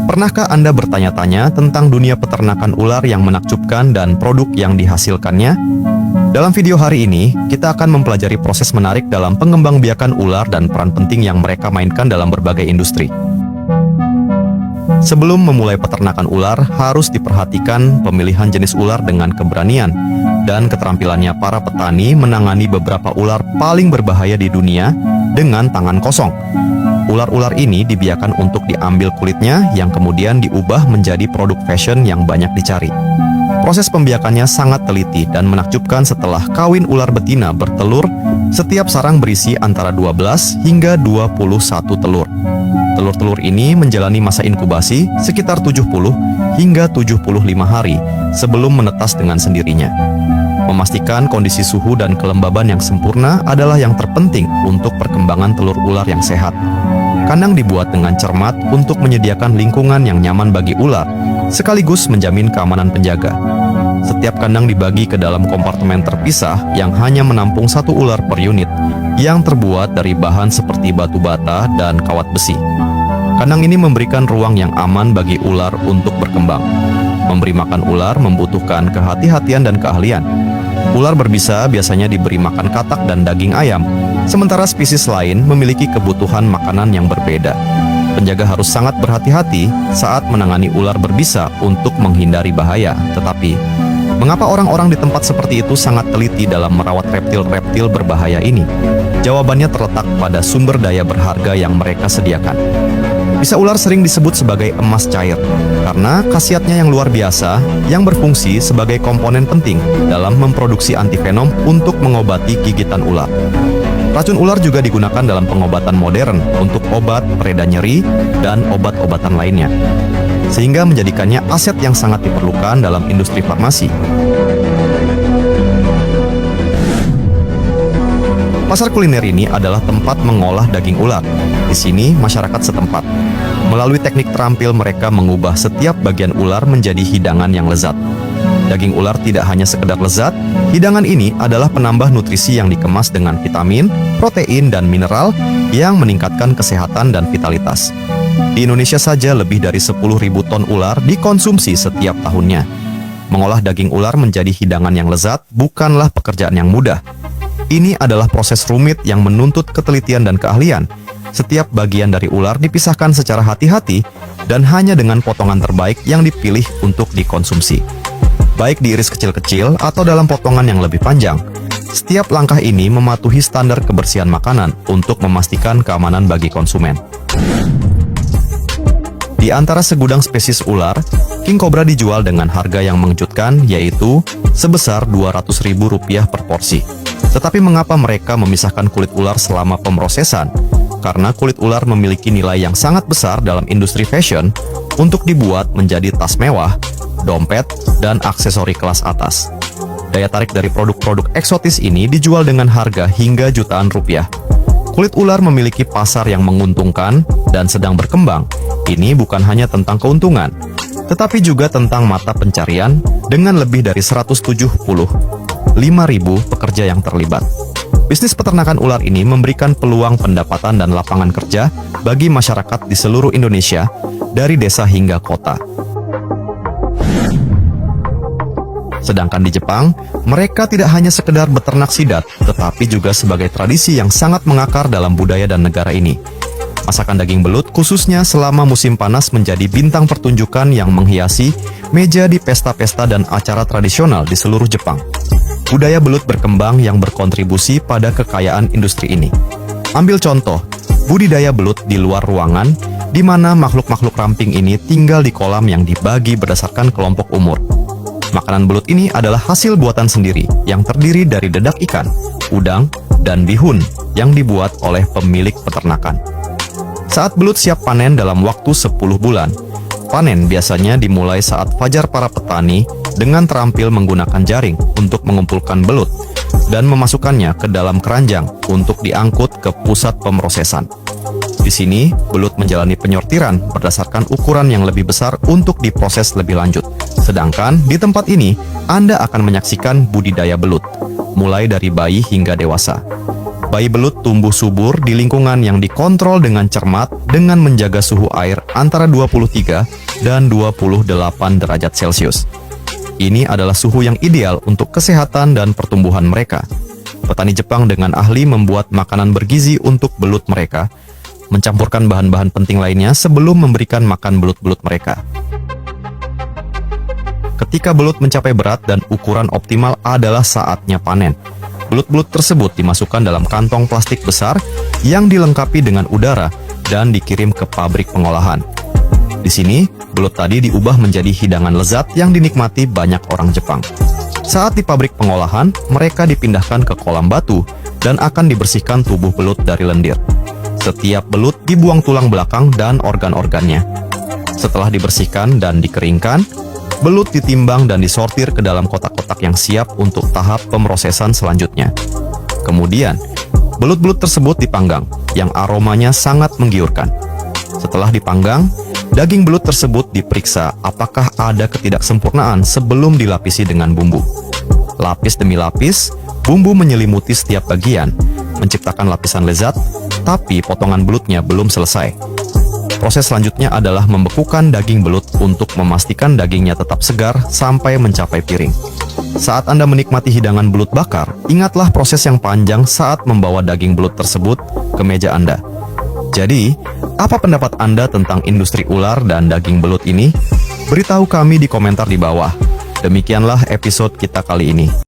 Pernahkah Anda bertanya-tanya tentang dunia peternakan ular yang menakjubkan dan produk yang dihasilkannya? Dalam video hari ini, kita akan mempelajari proses menarik dalam pengembangbiakan ular dan peran penting yang mereka mainkan dalam berbagai industri. Sebelum memulai peternakan ular, harus diperhatikan pemilihan jenis ular dengan keberanian dan keterampilannya para petani menangani beberapa ular paling berbahaya di dunia dengan tangan kosong. Ular-ular ini dibiarkan untuk diambil kulitnya yang kemudian diubah menjadi produk fashion yang banyak dicari. Proses pembiakannya sangat teliti dan menakjubkan. Setelah kawin ular betina bertelur, setiap sarang berisi antara 12 hingga 21 telur. Telur-telur ini menjalani masa inkubasi sekitar 70 hingga 75 hari sebelum menetas dengan sendirinya. Memastikan kondisi suhu dan kelembaban yang sempurna adalah yang terpenting untuk perkembangan telur ular yang sehat. Kandang dibuat dengan cermat untuk menyediakan lingkungan yang nyaman bagi ular, sekaligus menjamin keamanan penjaga. Setiap kandang dibagi ke dalam kompartemen terpisah yang hanya menampung satu ular per unit, yang terbuat dari bahan seperti batu bata dan kawat besi. Kandang ini memberikan ruang yang aman bagi ular untuk berkembang. Memberi makan ular membutuhkan kehati-hatian dan keahlian. Ular berbisa biasanya diberi makan katak dan daging ayam, sementara spesies lain memiliki kebutuhan makanan yang berbeda. Penjaga harus sangat berhati-hati saat menangani ular berbisa untuk menghindari bahaya. Tetapi, mengapa orang-orang di tempat seperti itu sangat teliti dalam merawat reptil-reptil berbahaya ini? Jawabannya terletak pada sumber daya berharga yang mereka sediakan. Bisa ular sering disebut sebagai emas cair karena khasiatnya yang luar biasa yang berfungsi sebagai komponen penting dalam memproduksi antivenom untuk mengobati gigitan ular. Racun ular juga digunakan dalam pengobatan modern untuk obat pereda nyeri dan obat-obatan lainnya, sehingga menjadikannya aset yang sangat diperlukan dalam industri farmasi. Pasar kuliner ini adalah tempat mengolah daging ular. Di sini, masyarakat setempat, melalui teknik terampil, mereka mengubah setiap bagian ular menjadi hidangan yang lezat. Daging ular tidak hanya sekedar lezat, hidangan ini adalah penambah nutrisi yang dikemas dengan vitamin, protein, dan mineral yang meningkatkan kesehatan dan vitalitas. Di Indonesia saja lebih dari 10.000 ton ular dikonsumsi setiap tahunnya. Mengolah daging ular menjadi hidangan yang lezat bukanlah pekerjaan yang mudah. Ini adalah proses rumit yang menuntut ketelitian dan keahlian. Setiap bagian dari ular dipisahkan secara hati-hati dan hanya dengan potongan terbaik yang dipilih untuk dikonsumsi. Baik diiris kecil-kecil atau dalam potongan yang lebih panjang. Setiap langkah ini mematuhi standar kebersihan makanan untuk memastikan keamanan bagi konsumen. Di antara segudang spesies ular, King Cobra dijual dengan harga yang mengejutkan, yaitu sebesar Rp200.000 per porsi. Tetapi mengapa mereka memisahkan kulit ular selama pemrosesan? Karena kulit ular memiliki nilai yang sangat besar dalam industri fashion untuk dibuat menjadi tas mewah, dompet, dan aksesori kelas atas. Daya tarik dari produk-produk eksotis ini dijual dengan harga hingga jutaan rupiah. Kulit ular memiliki pasar yang menguntungkan dan sedang berkembang. Ini bukan hanya tentang keuntungan, tetapi juga tentang mata pencarian dengan lebih dari 175.000 pekerja yang terlibat. Bisnis peternakan ular ini memberikan peluang pendapatan dan lapangan kerja bagi masyarakat di seluruh Indonesia, dari desa hingga kota. Sedangkan di Jepang, mereka tidak hanya sekedar beternak sidat, tetapi juga sebagai tradisi yang sangat mengakar dalam budaya dan negara ini. Masakan daging belut, khususnya selama musim panas, menjadi bintang pertunjukan yang menghiasi meja di pesta-pesta dan acara tradisional di seluruh Jepang. Budaya belut berkembang yang berkontribusi pada kekayaan industri ini. Ambil contoh, budidaya belut di luar ruangan, di mana makhluk-makhluk ramping ini tinggal di kolam yang dibagi berdasarkan kelompok umur. Makanan belut ini adalah hasil buatan sendiri yang terdiri dari dedak ikan, udang, dan bihun yang dibuat oleh pemilik peternakan. Saat belut siap panen dalam waktu 10 bulan, panen biasanya dimulai saat fajar para petani dengan terampil menggunakan jaring untuk mengumpulkan belut dan memasukkannya ke dalam keranjang untuk diangkut ke pusat pemrosesan. Di sini, belut menjalani penyortiran berdasarkan ukuran yang lebih besar untuk diproses lebih lanjut. Sedangkan di tempat ini, Anda akan menyaksikan budidaya belut, mulai dari bayi hingga dewasa. Bayi belut tumbuh subur di lingkungan yang dikontrol dengan cermat dengan menjaga suhu air antara 23 dan 28 derajat Celcius. Ini adalah suhu yang ideal untuk kesehatan dan pertumbuhan mereka. Petani Jepang dengan ahli membuat makanan bergizi untuk belut mereka, mencampurkan bahan-bahan penting lainnya sebelum memberikan makan belut-belut mereka. Ketika belut mencapai berat dan ukuran optimal adalah saatnya panen. Belut-belut tersebut dimasukkan dalam kantong plastik besar yang dilengkapi dengan udara dan dikirim ke pabrik pengolahan. Di sini, belut tadi diubah menjadi hidangan lezat yang dinikmati banyak orang Jepang. Saat di pabrik pengolahan, mereka dipindahkan ke kolam batu dan akan dibersihkan tubuh belut dari lendir. Setiap belut dibuang tulang belakang dan organ-organnya. Setelah dibersihkan dan dikeringkan, belut ditimbang dan disortir ke dalam kotak-kotak yang siap untuk tahap pemrosesan selanjutnya. Kemudian, belut-belut tersebut dipanggang, yang aromanya sangat menggiurkan. Setelah dipanggang, daging belut tersebut diperiksa apakah ada ketidaksempurnaan sebelum dilapisi dengan bumbu. Lapis demi lapis, bumbu menyelimuti setiap bagian, menciptakan lapisan lezat, tapi potongan belutnya belum selesai. Proses selanjutnya adalah membekukan daging belut untuk memastikan dagingnya tetap segar sampai mencapai piring. Saat Anda menikmati hidangan belut bakar, ingatlah proses yang panjang saat membawa daging belut tersebut ke meja Anda. Jadi, apa pendapat Anda tentang industri ular dan daging belut ini? Beritahu kami di komentar di bawah. Demikianlah episode kita kali ini.